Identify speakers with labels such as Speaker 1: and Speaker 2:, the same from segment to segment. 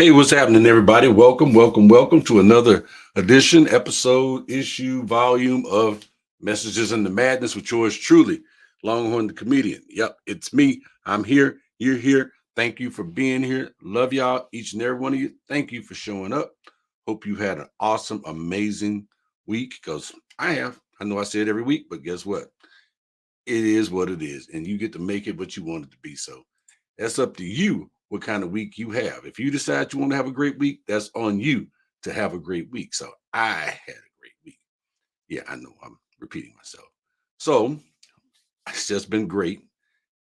Speaker 1: Hey, what's happening, everybody? Welcome to another edition, episode, issue, volume of Messages in the Madness with yours truly, Longhorn the Comedian. Yep, it's me. I'm here. You're here. Thank you for being here. Love y'all, each and every one of you. Thank you for showing up. Hope you had an awesome, amazing week because I have. I know I say it every week, but guess what? It is what it is, and you get to make it what you want it to be. So that's up to you what kind of week you have. If you decide you want to have a great week, that's on you to have a great week. So I had a great week. Yeah, I know I'm repeating myself. So it's just been great.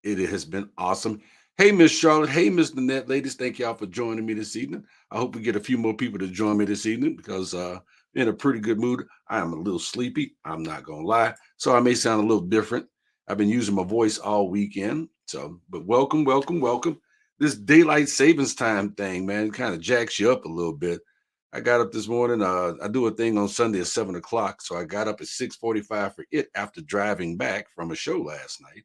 Speaker 1: It has been awesome. Hey, Miss Charlotte. Hey, Miss Nanette. Ladies, thank y'all for joining me this evening. I hope we get a few more people to join me this evening because in a pretty good mood. I am a little sleepy. I'm not going to lie. So I may sound a little different. I've been using my voice all weekend. So, but welcome. This daylight savings time thing, man, kind of jacks you up a little bit. I got up this morning. I do a thing on Sunday at 7 o'clock. So I got up at 6:45 for it after driving back from a show last night.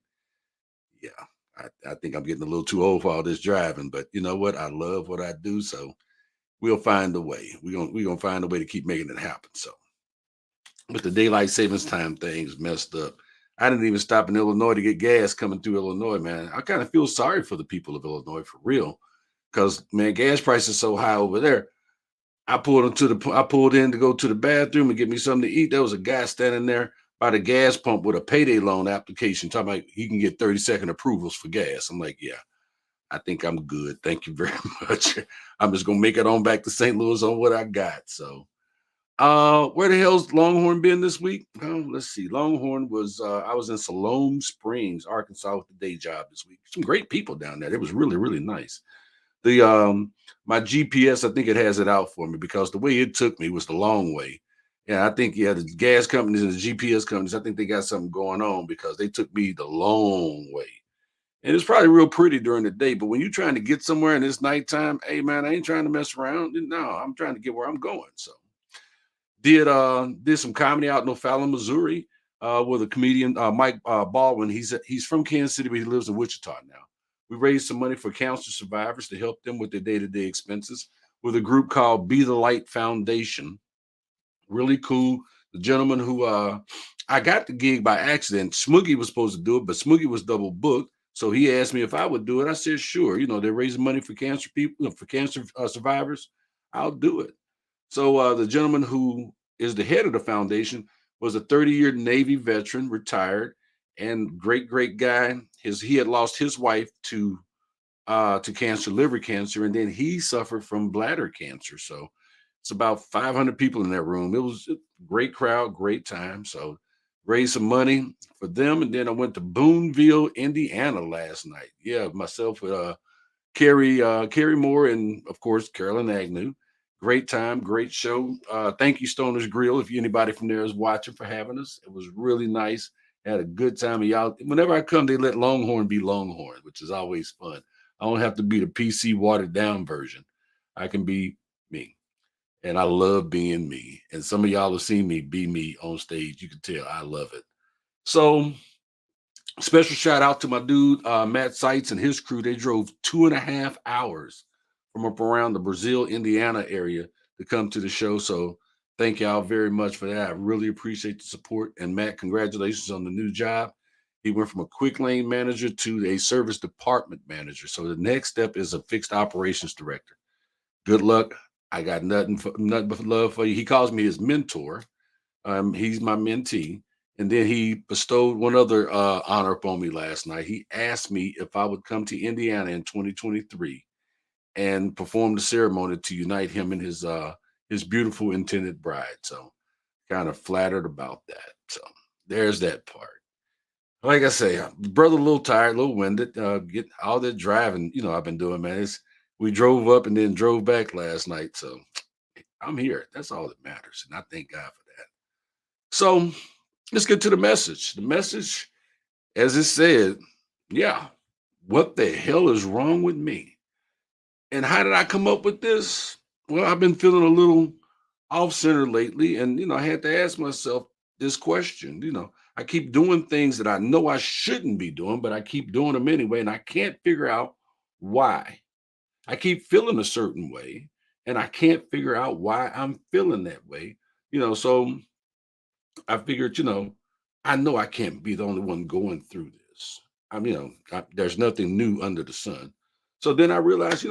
Speaker 1: Yeah, I think I'm getting a little too old for all this driving, but you know what? I love what I do, so we'll find a way. We're gonna find a way to keep making it happen. So, but the daylight savings time thing's messed up. I didn't even stop in Illinois to get gas coming through Illinois, man. I kind of feel sorry for the people of Illinois for real, because man, gas prices so high over there. I pulled in to go to the bathroom and get me something to eat. There was a guy standing there by the gas pump with a payday loan application, talking about he can get 30-second approvals for gas. I'm like, yeah, I think I'm good. Thank you very much. I'm just gonna make it on back to St. Louis on what I got. So where the hell's Longhorn been this week? Let's see. Longhorn was I was in Siloam Springs, Arkansas with the day job this week. Some great people down there. It was really, really nice. The My GPS, I think it has it out for me because the way it took me was the long way. And I think the gas companies and the GPS companies, I think they got something going on because they took me the long way. And it's probably real pretty during the day, but when you're trying to get somewhere and it's nighttime, hey man, I ain't trying to mess around. No, I'm trying to get where I'm going. So did some comedy out in O'Fallon, Missouri, with a comedian, Mike Baldwin. He's from Kansas City, but he lives in Wichita now. We raised some money for cancer survivors to help them with their day-to-day expenses with a group called Be the Light Foundation. Really cool. The gentleman who I got the gig by accident. Smoogie was supposed to do it, but Smoogie was double booked. So he asked me if I would do it. I said, sure. You know, they're raising money for cancer people, for cancer survivors. I'll do it. So the gentleman who is the head of the foundation was a 30-year Navy veteran, retired, and great guy. He had lost his wife to cancer, liver cancer, and then he suffered from bladder cancer. So it's about 500 people in that room. It was a great crowd, great time. So raised some money for them, and then I went to Boonville, Indiana last night. Yeah, myself with Carrie Moore, and of course Carolyn Agnew. Great time, great show. Thank you, Stoner's Grill. If anybody from there is watching, for having us, it was really nice. Had a good time. And y'all, whenever I come, they let Longhorn be Longhorn, which is always fun. I don't have to be the PC watered down version. I can be me, and I love being me. And some of y'all have seen me be me on stage. You can tell I love it. So special shout out to my dude, Matt Seitz and his crew. They drove 2.5 hours from up around the Brazil, Indiana area to come to the show. So thank y'all very much for that. I really appreciate the support. And Matt, congratulations on the new job. He went from a quick lane manager to a service department manager. So the next step is a fixed operations director. Good luck. I got nothing but love for you. He calls me his mentor. He's my mentee. And then he bestowed one other honor upon me last night. He asked me if I would come to Indiana in 2023 and perform the ceremony to unite him and his beautiful intended bride. So kind of flattered about that. So there's that part. Like I say, brother, a little tired, a little winded. Get all that driving, I've been doing, man. We drove up and then drove back last night. So I'm here. That's all that matters. And I thank God for that. So let's get to the message. The message, as it said, yeah, what the hell is wrong with me? And how did I come up with this? Well, I've been feeling a little off center lately. And, I had to ask myself this question. I keep doing things that I know I shouldn't be doing, but I keep doing them anyway. And I can't figure out why. I keep feeling a certain way and I can't figure out why I'm feeling that way. So I figured, I know I can't be the only one going through this. There's nothing new under the sun. So then I realized,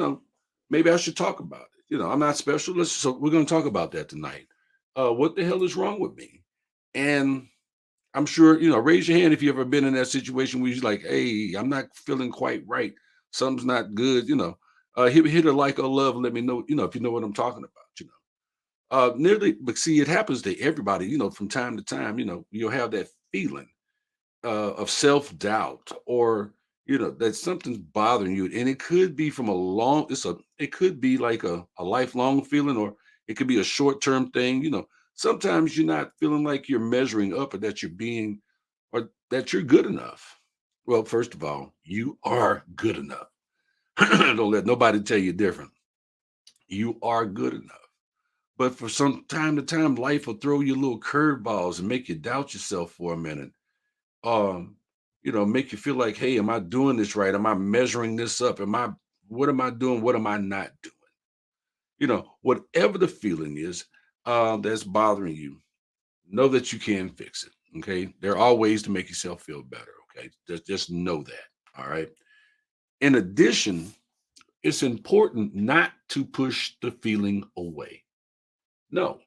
Speaker 1: maybe I should talk about it. I'm not special. So we're going to talk about that tonight. What the hell is wrong with me? And I'm sure, raise your hand if you ever been in that situation where you're like, hey, I'm not feeling quite right. Something's not good, hit a like or love and let me know, if you know what I'm talking about. Nearly, but see, it happens to everybody, from time to time, you'll have that feeling of self doubt or, that something's bothering you. And it could be from it could be like a lifelong feeling or it could be a short term thing. Sometimes you're not feeling like you're measuring up or that you're being or that you're good enough. Well, first of all, you are good enough. Don't let nobody tell you different. You are good enough. But for some time to time, life will throw you little curveballs and make you doubt yourself for a minute. Um, make you feel like, hey, am I doing this right? Am I measuring this up? What am I doing? What am I not doing? Whatever the feeling is that's bothering you, know that you can fix it. Okay. There are ways to make yourself feel better. Okay. Just know that. All right. In addition, it's important not to push the feeling away. No,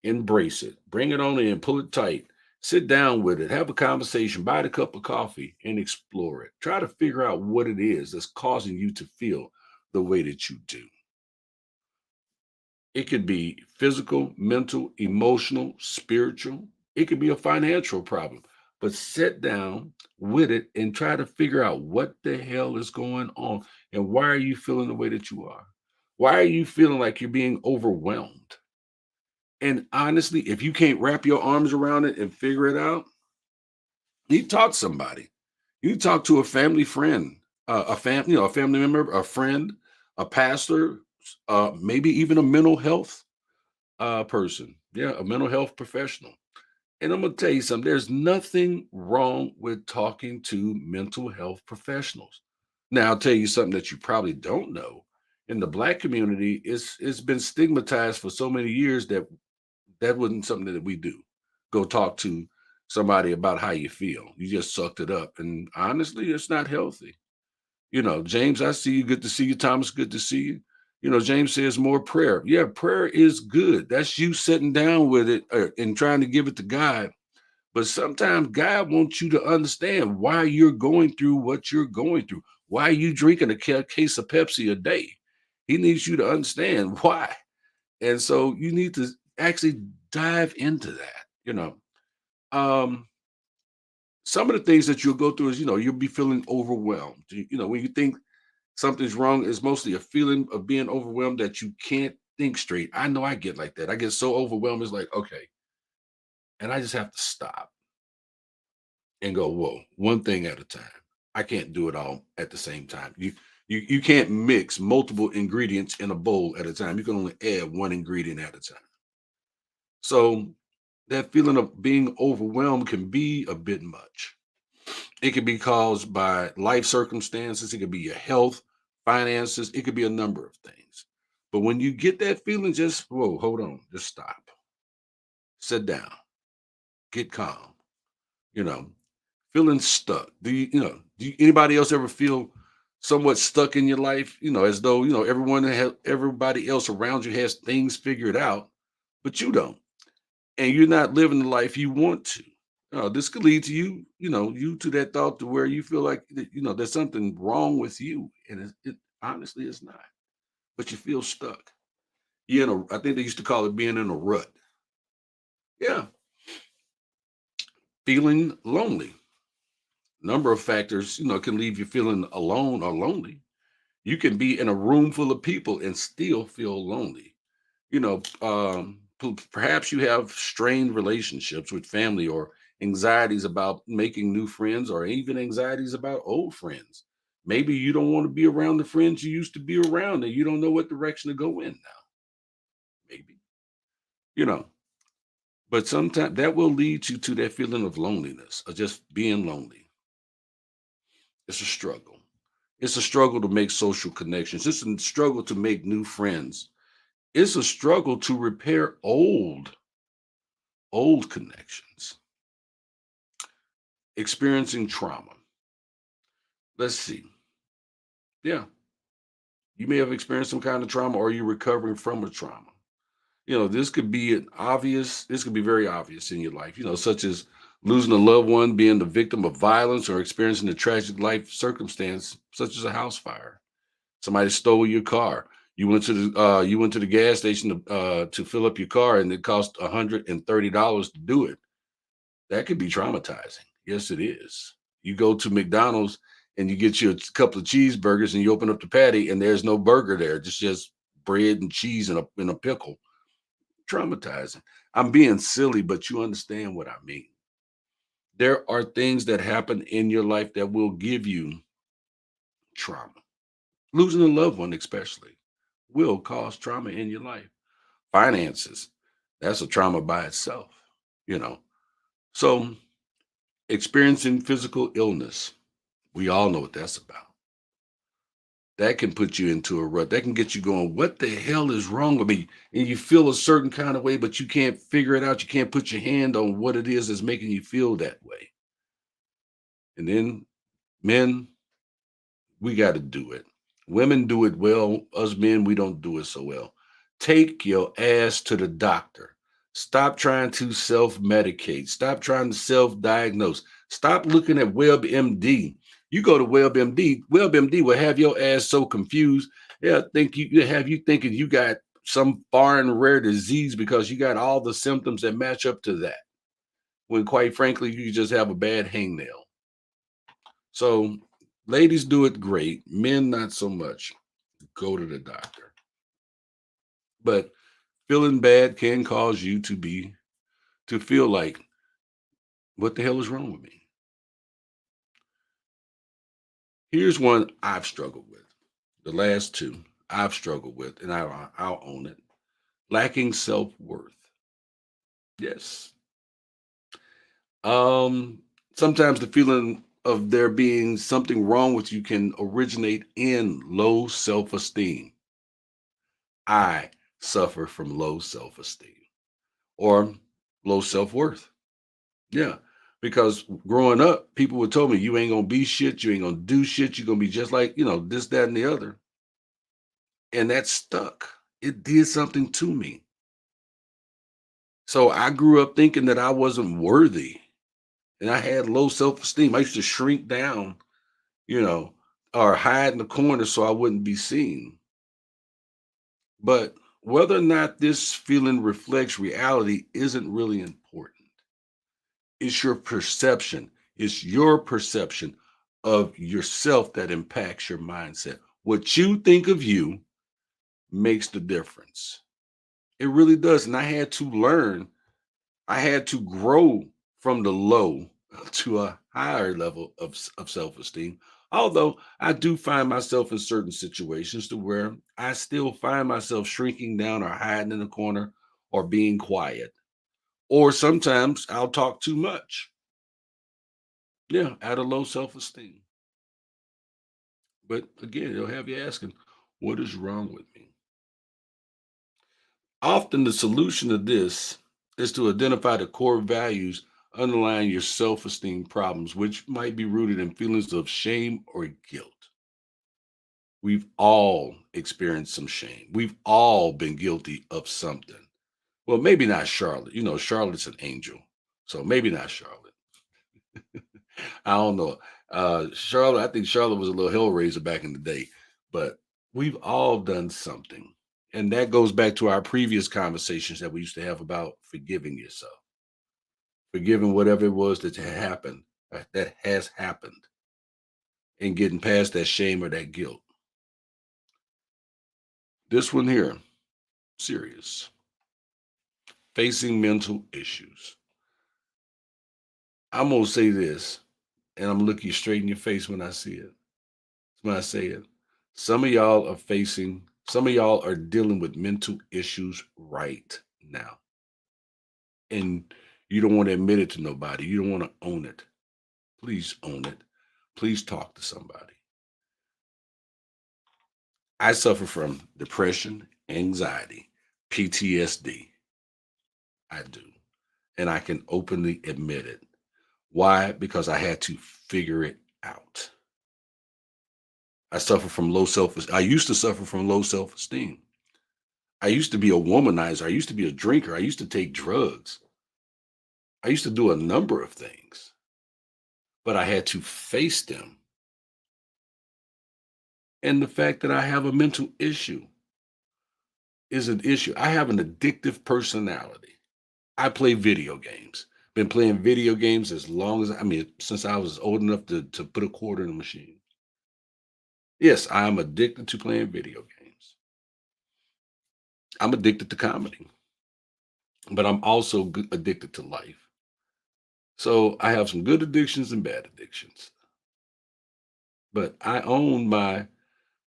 Speaker 1: embrace it. Bring it on in, pull it tight. Sit down with it, have a conversation, buy it a cup of coffee, and explore it. Try to figure out what it is that's causing you to feel the way that you do. It could be physical, mental, emotional, spiritual. It could be a financial problem. But sit down with it and try to figure out what the hell is going on and why are you feeling the way that you are? Why are you feeling like you're being overwhelmed? And honestly, if you can't wrap your arms around it and figure it out, you talk to somebody. You talk to a family friend, a family member, a friend, a pastor, maybe even a mental health person. Yeah, a mental health professional. And I'm gonna tell you something. There's nothing wrong with talking to mental health professionals. Now, I'll tell you something that you probably don't know. In the Black community, it's been stigmatized for so many years that that wasn't something that we do. Go talk to somebody about how you feel. You just sucked it up. And honestly, it's not healthy. James, I see you. Good to see you. Thomas, good to see you. James says more prayer. Yeah, prayer is good. That's you sitting down with it and trying to give it to God. But sometimes God wants you to understand why you're going through what you're going through. Why are you drinking a case of Pepsi a day? He needs you to understand why. And so you need to actually dive into that. Um, some of the things that you'll go through is, you'll be feeling overwhelmed. When you think something's wrong, it's mostly a feeling of being overwhelmed that you can't think straight. I know I get like that. I get so overwhelmed. It's like, okay. And I just have to stop and go, whoa, one thing at a time. I can't do it all at the same time. You can't mix multiple ingredients in a bowl at a time. You can only add one ingredient at a time. So that feeling of being overwhelmed can be a bit much. It could be caused by life circumstances, it could be your health, finances, it could be a number of things. But when you get that feeling, just whoa, hold on, just stop, sit down, get calm. You know, feeling stuck. Anybody else ever feel somewhat stuck in your life? As though everybody else around you has things figured out, but you don't, and you're not living the life you want to. This could lead to you to that thought to where you feel like there's something wrong with you, and it honestly it's not. But you feel stuck. I think they used to call it being in a rut. Yeah, feeling lonely. Number of factors, can leave you feeling alone or lonely. You can be in a room full of people and still feel lonely. Perhaps you have strained relationships with family or anxieties about making new friends or even anxieties about old friends. Maybe you don't want to be around the friends you used to be around and you don't know what direction to go in now. Maybe, you know, but sometimes that will lead you to that feeling of loneliness or just being lonely. It's a struggle. It's a struggle to make social connections. It's a struggle to make new friends. It's a struggle to repair old connections. Experiencing trauma. Let's see. Yeah, you may have experienced some kind of trauma or you're recovering from a trauma. This could be this could be very obvious in your life, such as losing a loved one, being the victim of violence, or experiencing a tragic life circumstance, such as a house fire. Somebody stole your car. You went to the gas station to fill up your car, and it cost $130 to do it. That could be traumatizing. Yes, it is. You go to McDonald's and you get you a couple of cheeseburgers, and you open up the patty, and there's no burger there. Just bread and cheese and a pickle. Traumatizing. I'm being silly, but you understand what I mean. There are things that happen in your life that will give you trauma. Losing a loved one, especially, will cause trauma in your life. Finances, that's a trauma by itself, you know. So, experiencing physical illness, we all know what that's about. That can put you into a rut. That can get you going, what the hell is wrong with me? And you feel a certain kind of way, but you can't figure it out. You can't put your hand on what it is that's making you feel that way. And then, men, we got to do it. Women do it well. Us men, we don't do it so well. Take your ass to the doctor. Stop trying to self medicate. Stop trying to self diagnose. Stop looking at WebMD. You go to WebMD, WebMD will have your ass so confused. They'll have you thinking you got some foreign rare disease because you got all the symptoms that match up to that. When quite frankly, you just have a bad hangnail. So ladies do it great, men not so much. Go to the doctor. But feeling bad can cause you to feel like, what the hell is wrong with me? Here's one I've struggled with. The last two I've struggled with, and I'll own it. Lacking self-worth. Yes. Sometimes the feeling of there being something wrong with you can originate in low self-esteem. I suffer from low self-esteem or low self-worth. Yeah. Because growing up, people would tell me, you ain't gonna be shit, you ain't gonna do shit, you're gonna be just like, this, that, and the other. And that stuck. It did something to me. So I grew up thinking that I wasn't worthy and I had low self-esteem. I used to shrink down, you know, or hide in the corner so I wouldn't be seen. But whether or not this feeling reflects reality isn't really important. It's your perception. It's your perception of yourself that impacts your mindset. What you think of you makes the difference. It really does. And I had to grow from the low to a higher level of self esteem. Although I do find myself in certain situations to where I still find myself shrinking down or hiding in a corner or being quiet. Or sometimes I'll talk too much. Yeah, at a low self esteem. But again, it'll have you asking, what is wrong with me? Often the solution to this is to identify the core values underlying your self esteem problems, which might be rooted in feelings of shame or guilt. We've all experienced some shame. We've all been guilty of something. Well, maybe not Charlotte. Charlotte's an angel. So maybe not Charlotte. I don't know. Charlotte, I think Charlotte was a little hellraiser back in the day, but we've all done something. And that goes back to our previous conversations that we used to have about forgiving yourself, forgiving whatever it was that had happened, that has happened, and getting past that shame or that guilt. This one here, serious, facing mental issues. I'm going to say this, and I'm looking you straight in your face when I see it. When I say it, some of y'all are dealing with mental issues right now. And you don't want to admit it to nobody. You don't want to own it. Please own it. Please talk to somebody. I suffer from depression, anxiety, PTSD. I do. And I can openly admit it. Why? Because I had to figure it out. I suffer from low self I used to suffer from low self-esteem. I used to be a womanizer. I used to be a drinker. I used to take drugs. I used to do a number of things, but I had to face them. And the fact that I have a mental issue is an issue. I have an addictive personality. I play video games. Been playing video games as long as since I was old enough to put a quarter in the machine. Yes, I am addicted to playing video games. I'm addicted to comedy, but I'm also addicted to life. So I have some good addictions and bad addictions. But I own my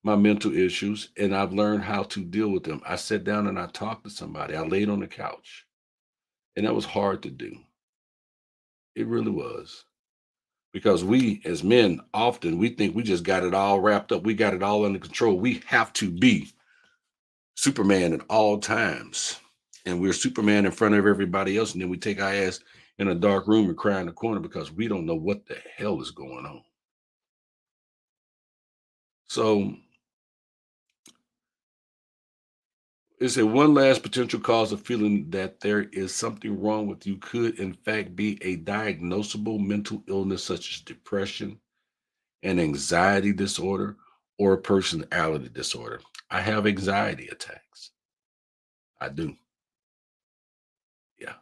Speaker 1: mental issues and I've learned how to deal with them. I sat down and I talked to somebody. I laid on the couch and that was hard to do. It really was. Because we as men often we think we just got it all wrapped up. We got it all under control. We have to be Superman at all times. And we're Superman in front of everybody else. And then we take our ass in a dark room and cry in the corner because we don't know what the hell is going on. So is it one last potential cause of feeling that there is something wrong with you could in fact be a diagnosable mental illness such as depression, an anxiety disorder, or a personality disorder. I have anxiety attacks. I do. Yeah.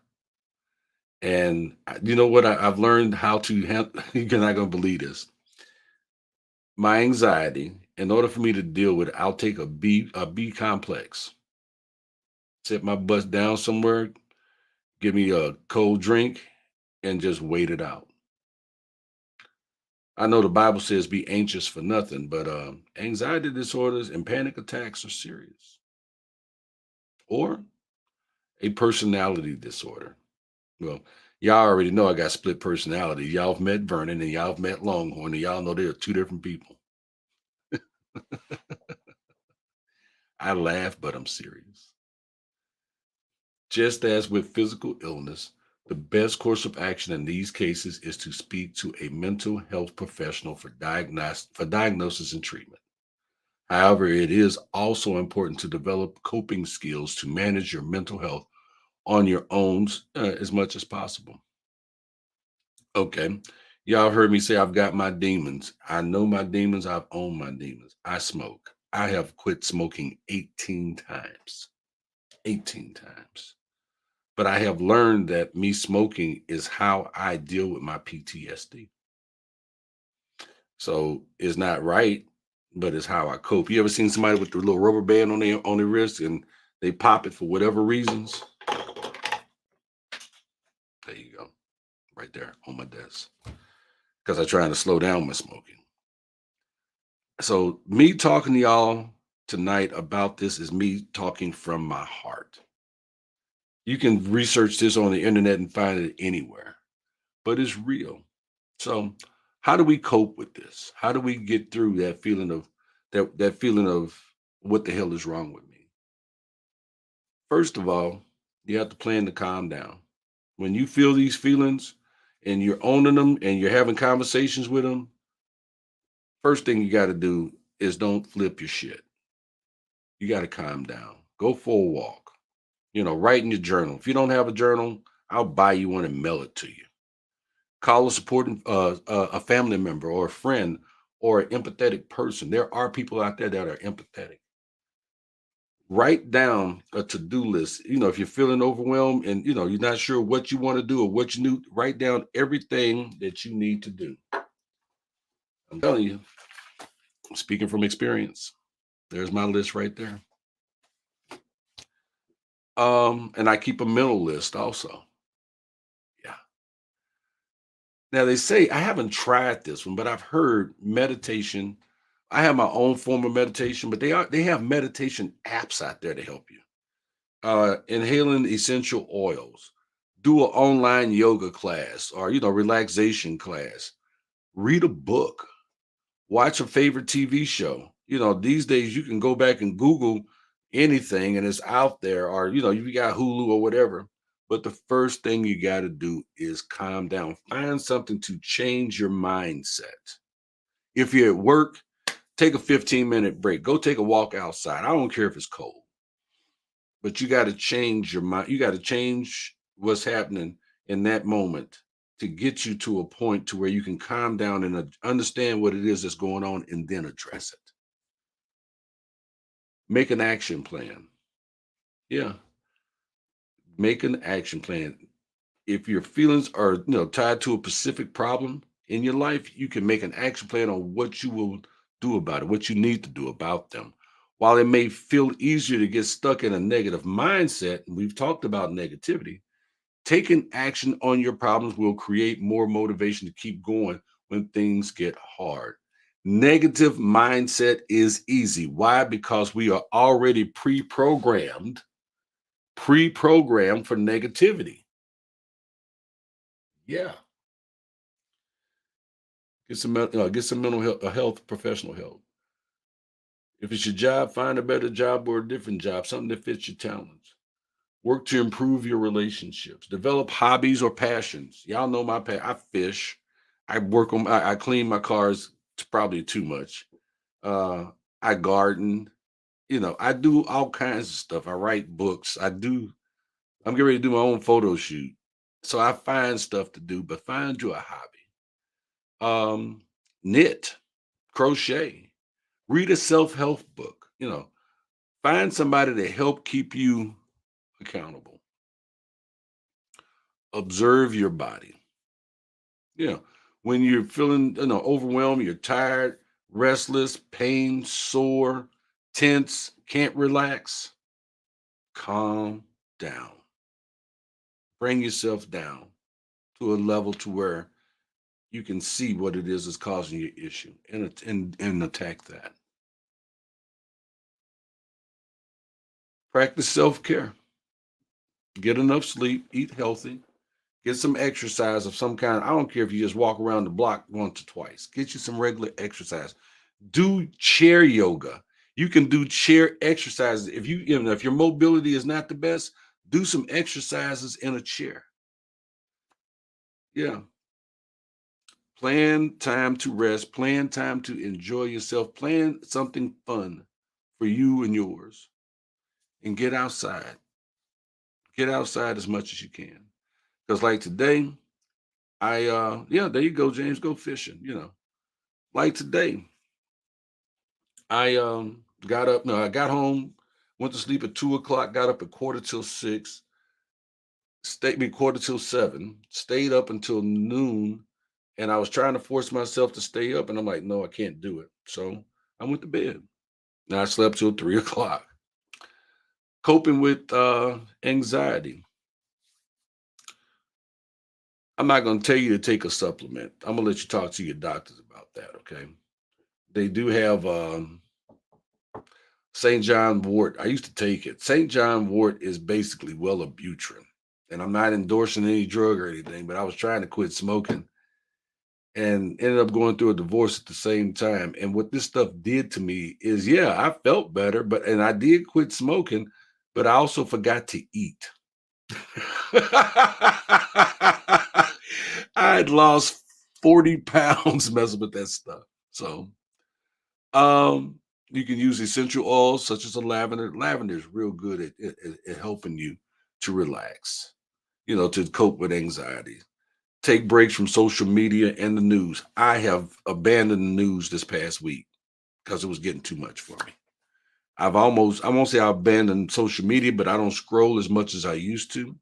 Speaker 1: And you know what? I've learned how to handle, you're not going to believe this. My anxiety, in order for me to deal with it, I'll take a B complex, sit my butt down somewhere, give me a cold drink, and just wait it out. I know the Bible says be anxious for nothing, but anxiety disorders and panic attacks are serious. Or a personality disorder. Well, y'all already know I got split personality. Y'all have met Vernon and y'all have met Longhorn, and y'all know they're two different people. I laugh, but I'm serious. Just as with physical illness, the best course of action in these cases is to speak to a mental health professional for diagnosis and treatment. However, it is also important to develop coping skills to manage your mental health on your own as much as possible. Okay. Y'all heard me say I've got my demons. I know my demons. I've owned my demons. I smoke. I have quit smoking 18 times. 18 times. But I have learned that me smoking is how I deal with my PTSD. So it's not right, but it's how I cope. You ever seen somebody with the little rubber band on their wrist and they pop it for whatever reasons? There you go. Right there on my desk. Because I'm trying to slow down my smoking. So me talking to y'all tonight about this is me talking from my heart. You can research this on the internet and find it anywhere, but it's real. So how do we cope with this? How do we get through that feeling of that feeling of what the hell is wrong with me? First of all, you have to plan to calm down. When you feel these feelings and you're owning them and you're having conversations with them, first thing you got to do is don't flip your shit. You got to calm down. Go for a walk. Write in your journal. If you don't have a journal, I'll buy you one and mail it to you. Call a supporting a family member or a friend or an empathetic person. There are people out there that are empathetic. Write down a to-do list. If you're feeling overwhelmed and you're not sure what you want to do or what you need, write down everything that you need to do. I'm telling you, speaking from experience, there's my list right there. And I keep a mental list also. Yeah. Now they say I haven't tried this one, but I've heard meditation. I have my own form of meditation, but they have meditation apps out there to help you. Inhaling essential oils, do an online yoga class or relaxation class, read a book, watch a favorite TV show, These days you can go back and Google anything and it's out there, or you got Hulu or whatever. But the first thing you got to do is calm down. Find something to change your mindset. If you're at work, take a 15-minute break. Go take a walk outside. I don't care if it's cold, but you got to change your mind. You got to change what's happening in that moment to get you to a point to where you can calm down and understand what it is that's going on and then address it. Make an action plan. Yeah, make an action plan. If your feelings are, tied to a specific problem in your life, you can make an action plan on what you will do about it, what you need to do about them. While it may feel easier to get stuck in a negative mindset, and we've talked about negativity, taking action on your problems will create more motivation to keep going when things get hard. Negative mindset is easy. Why? Because we are already pre-programmed for negativity. Yeah. Get some mental health professional help. If it's your job, find a better job or a different job, something that fits your talents. Work to improve your relationships. Develop hobbies or passions. Y'all know I fish. I clean my cars probably too much. Uh, I garden. I do all kinds of stuff. I write books. I'm getting ready to do my own photo shoot. So I find stuff to do, but find you a hobby. Um, Knit, crochet, read a self-help book. Find somebody to help keep you accountable. Observe your body. Yeah. When you're feeling, overwhelmed, you're tired, restless, pain, sore, tense, can't relax, calm down. Bring yourself down to a level to where you can see what it is that's causing your issue and attack that. Practice self-care. Get enough sleep, eat healthy, get some exercise of some kind. I don't care if you just walk around the block once or twice. Get you some regular exercise. Do chair yoga. You can do chair exercises. If your mobility is not the best, do some exercises in a chair. Yeah. Plan time to rest, plan time to enjoy yourself, plan something fun for you and yours, and get outside. Get outside as much as you can. Because like today, yeah, there you go, James, go fishing, Like today, I got up, no, I got home, went to sleep at 2 o'clock, got up at quarter till 6, stayed me quarter till 7, stayed up until noon, and I was trying to force myself to stay up, and I'm like, no, I can't do it. So I went to bed. Now I slept till 3 o'clock. Coping with anxiety. I'm not going to tell you to take a supplement. I'm going to let you talk to your doctors about that, okay? They do have St. John Wort. I used to take it. St. John Wort is basically Wellibutrin. And I'm not endorsing any drug or anything, but I was trying to quit smoking and ended up going through a divorce at the same time. And what this stuff did to me is, yeah, I felt better, and I did quit smoking, but I also forgot to eat. I had lost 40 pounds messing with that stuff. So, you can use essential oils such as a lavender. Lavender is real good at helping you to relax, to cope with anxiety. Take breaks from social media and the news. I have abandoned the news this past week because it was getting too much for me. I won't say I abandoned social media, but I don't scroll as much as I used to.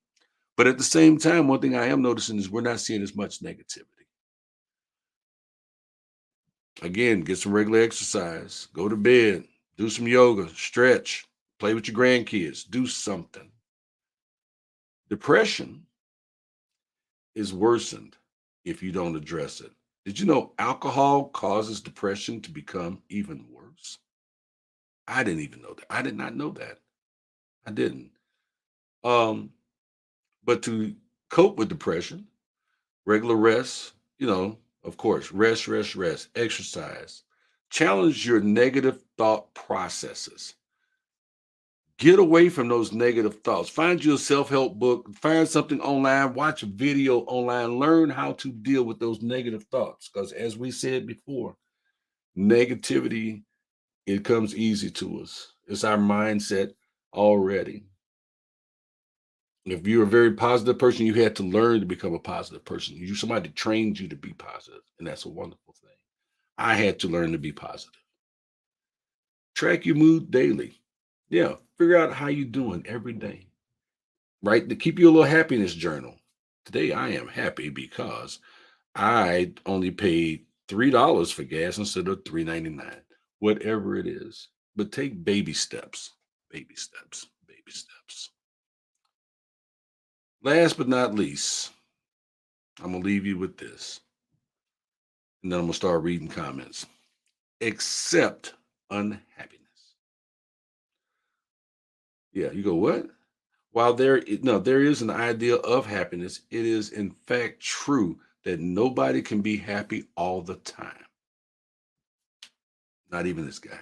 Speaker 1: But at the same time, one thing I am noticing is we're not seeing as much negativity. Again, get some regular exercise, go to bed, do some yoga, stretch, play with your grandkids, do something. Depression is worsened if you don't address it. Did you know alcohol causes depression to become even worse? I didn't even know that. I did not know that. I didn't. Um, but to cope with depression, regular rest, of course, rest, exercise. Challenge your negative thought processes. Get away from those negative thoughts. Find you a self-help book, find something online, watch a video online, learn how to deal with those negative thoughts. Because as we said before, negativity, it comes easy to us. It's our mindset already. If you're a very positive person, you had to learn to become a positive person. You somebody trained you to be positive, and that's a wonderful thing. I had to learn to be positive. Track your mood daily. Yeah, figure out how you're doing every day. Right? To keep you a little happiness journal. Today I am happy because I only paid $3 for gas instead of $3.99. Whatever it is. But take baby steps. Baby steps. Baby steps. Last but not least, I'm gonna leave you with this. And then I'm gonna start reading comments. Accept unhappiness. Yeah, you go, what? While there is an idea of happiness, it is in fact true that nobody can be happy all the time. Not even this guy.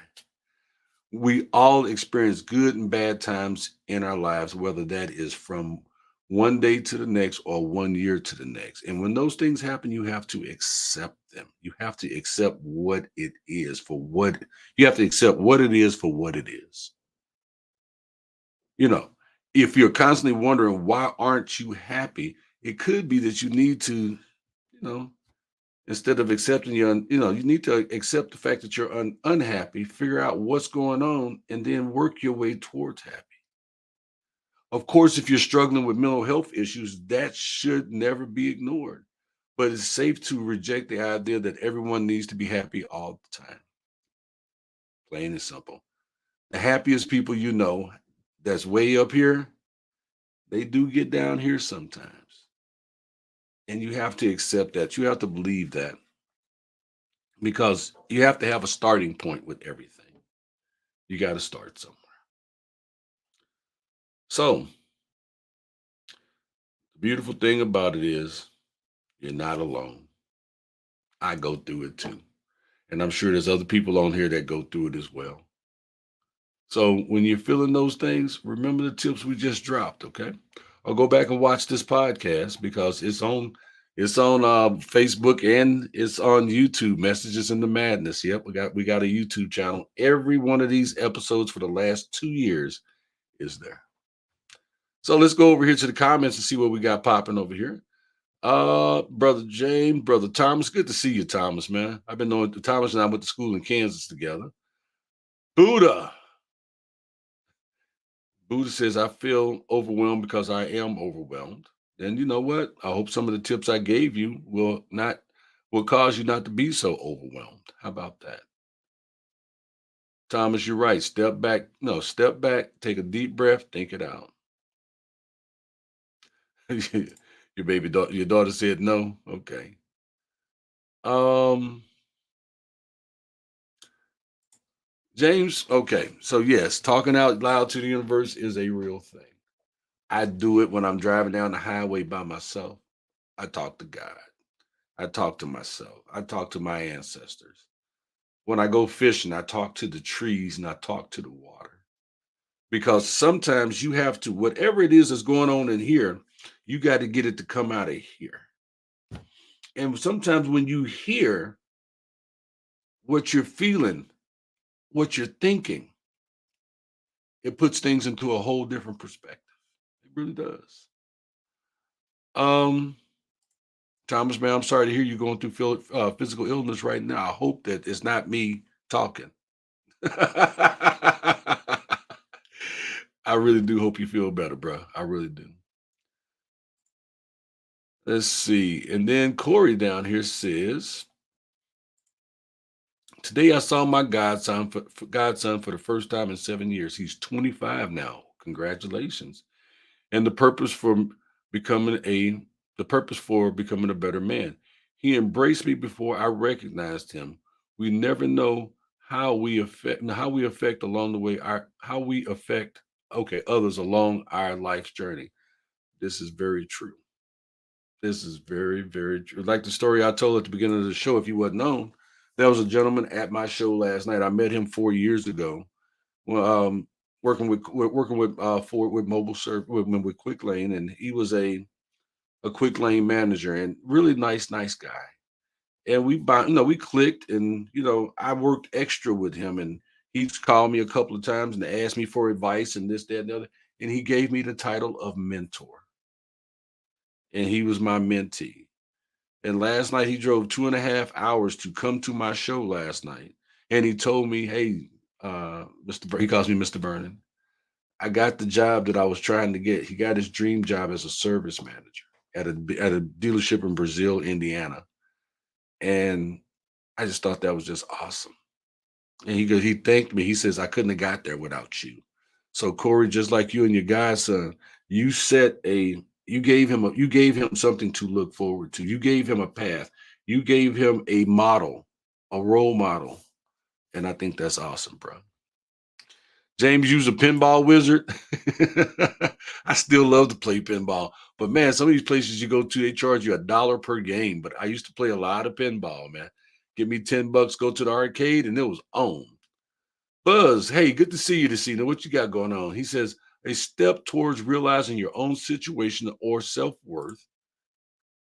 Speaker 1: We all experience good and bad times in our lives, whether that is from one day to the next or one year to the next. And when those things happen, you have to accept them. You have to accept what it is for what you have to accept what it is for what it is. You know, if you're constantly wondering why aren't you happy, it could be that you need to, know, instead of accepting you need to accept the fact that you're unhappy, figure out what's going on, and then work your way towards happy. Of course, if you're struggling with mental health issues, that should never be ignored. But it's safe to reject the idea that everyone needs to be happy all the time. Plain and simple. The happiest people you know that's way up here, they do get down here sometimes. And you have to accept that. You have to believe that because you have to have a starting point with everything. You got to start somewhere. So, the beautiful thing about it is you're not alone. I go through it too. And I'm sure there's other people on here that go through it as well. So when you're feeling those things, remember the tips we just dropped, okay? Or go back and watch this podcast because it's on Facebook and it's on YouTube. Messages in the Madness. Yep, we got a YouTube channel. Every one of these episodes for the last 2 years is there. So let's go over here to the comments and see what we got popping over here. Brother James, brother Thomas, good to see you, Thomas, man. I've been knowing Thomas and I went to school in Kansas together. Buddha. Buddha says, I feel overwhelmed because I am overwhelmed. And you know what? I hope some of the tips I gave you will cause you not to be so overwhelmed. How about that? Thomas, you're right. Step back. No, step back, take a deep breath, think it out. Your daughter said no. Okay. Um, James, okay. So yes, talking out loud to the universe is a real thing. I do it when I'm driving down the highway by myself. I talk to God. I talk to myself. I talk to my ancestors. When I go fishing, I talk to the trees and I talk to the water. Because sometimes you have to, whatever it is that's going on in here, you got to get it to come out of here. And sometimes when you hear what you're feeling, what you're thinking, it puts things into a whole different perspective. It really does. Um, Thomas, man, I'm sorry to hear you going through physical illness right now. I hope that it's not me talking. I really do hope you feel better, bro. I really do. Let's see. And then Corey down here says, today I saw my godson for the first time in 7 years. He's 25 now. Congratulations. And becoming a the purpose for becoming a better man. He embraced me before I recognized him. We never know how we affect along the way our how we affect others along our life's journey. This is very true. This is very, very true. Like the story I told at the beginning of the show, if you wasn't known, There was a gentleman at my show last night. I met him 4 years ago. Well, working with mobile serv with Quick Lane, and he was a Quick Lane manager and really nice guy. And we clicked, and I worked extra with him, and he's called me a couple of times and asked me for advice and this, that, and the other. And he gave me the title of mentor, and he was my mentee. And last night he drove 2.5 hours to come to my show last night. And he told me, hey, he calls me Mr. Vernon. I got the job that I was trying to get. He got his dream job as a service manager at a dealership in Brazil, Indiana. And I just thought that was just awesome. And he thanked me. He says, I couldn't have got there without you. So Corey, just like you and your godson, you gave him something to look forward to. You gave him a path. You gave him a model, a role model. And I think that's awesome, bro. James used a pinball wizard. I still love to play pinball. But man, some of these places you go to, they charge you $1 per game. But I used to play a lot of pinball, man. Give me $10, go to the arcade, and it was on. Buzz, hey, good to see you this evening. What you got going on? He says, a step towards realizing your own situation or self-worth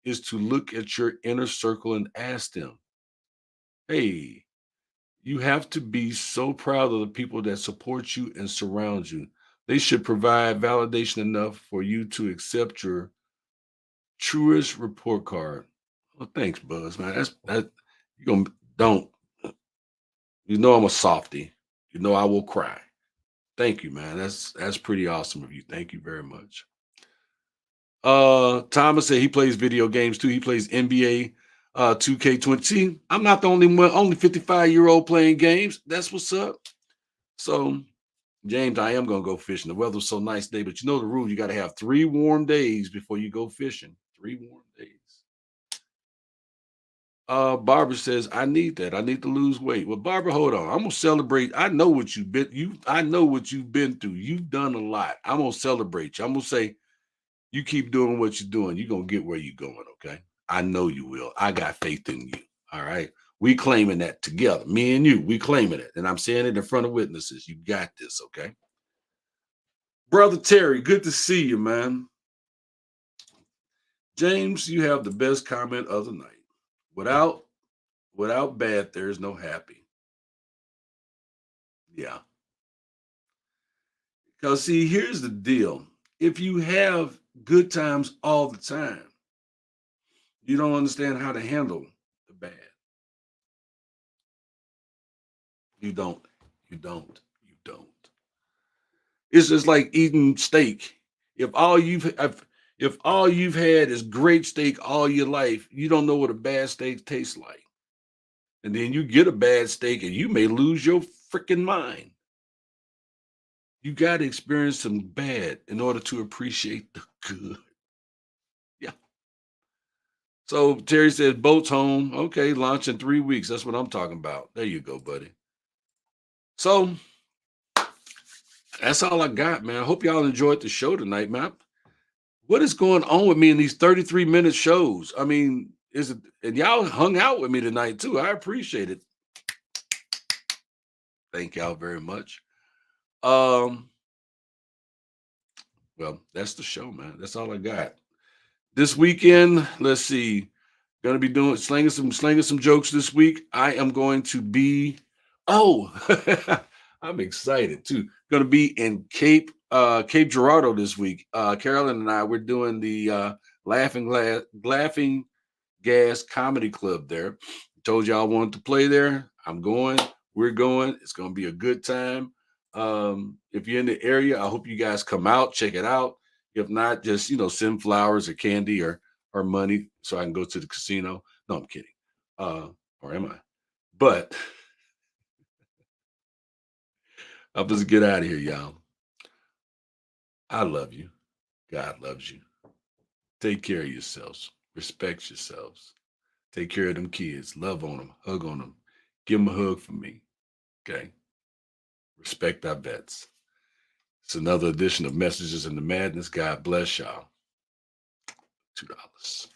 Speaker 1: is to look at your inner circle and ask them, hey, you have to be so proud of the people that support you and surround you. They should provide validation enough for you to accept your truest report card. Well, thanks, Buzz, man. You gonna don't you know I'm a softie. You know I will cry. Thank you, man. That's pretty awesome of you. Thank you very much. Thomas said he plays video games too. He plays NBA 2K20. See, I'm not the only one, only 55-year-old playing games. That's what's up. So, James, I am gonna go fishing. The weather's so nice today, but you know the rule, you gotta have 3 warm days before you go fishing. 3 warm days. Barbara says, I need that. I need to lose weight. Well, Barbara, hold on. I'm gonna celebrate. I know what you've been through. You've done a lot. I'm gonna celebrate you. I'm gonna say, you keep doing what you're doing, you're gonna get where you're going, okay? I know you will. I got faith in you. All right. We claiming that together. Me and you, we claiming it. And I'm saying it in front of witnesses. You got this, okay? Brother Terry, good to see you, man. James, you have the best comment of the night. Without bad, there's no happy. Yeah. Because see, here's the deal. If you have good times all the time, you don't understand how to handle the bad. You don't. You don't. You don't. It's just like eating steak. If all you've had is great steak all your life, you don't know what a bad steak tastes like. And then you get a bad steak and you may lose your freaking mind. You got to experience some bad in order to appreciate the good. Yeah. So Terry says, boat's home. Okay, launch in 3 weeks. That's what I'm talking about. There you go, buddy. So that's all I got, man. I hope y'all enjoyed the show tonight, man. What is going on with me in these 33-minute shows? I mean, is it, and y'all hung out with me tonight too. I appreciate it. Thank y'all very much. Um, well, that's the show, man. That's all I got. This weekend, let's see. Gonna be doing slinging some jokes this week. I am going to be oh I'm excited too. Gonna be in Cape Girardeau this week. Carolyn and I, we're doing the Laughing Gas Comedy Club there. Told y'all I wanted to play there. I'm going. We're going. It's gonna be a good time. If you're in the area, I hope you guys come out, check it out. If not, just send flowers or candy or money so I can go to the casino. No, I'm kidding. Or am I? But I'll just get out of here, y'all. I love you. God loves you. Take care of yourselves. Respect yourselves. Take care of them kids. Love on them. Hug on them. Give them a hug for me. Okay. Respect our vets. It's another edition of Messages in the Madness. God bless y'all. $2.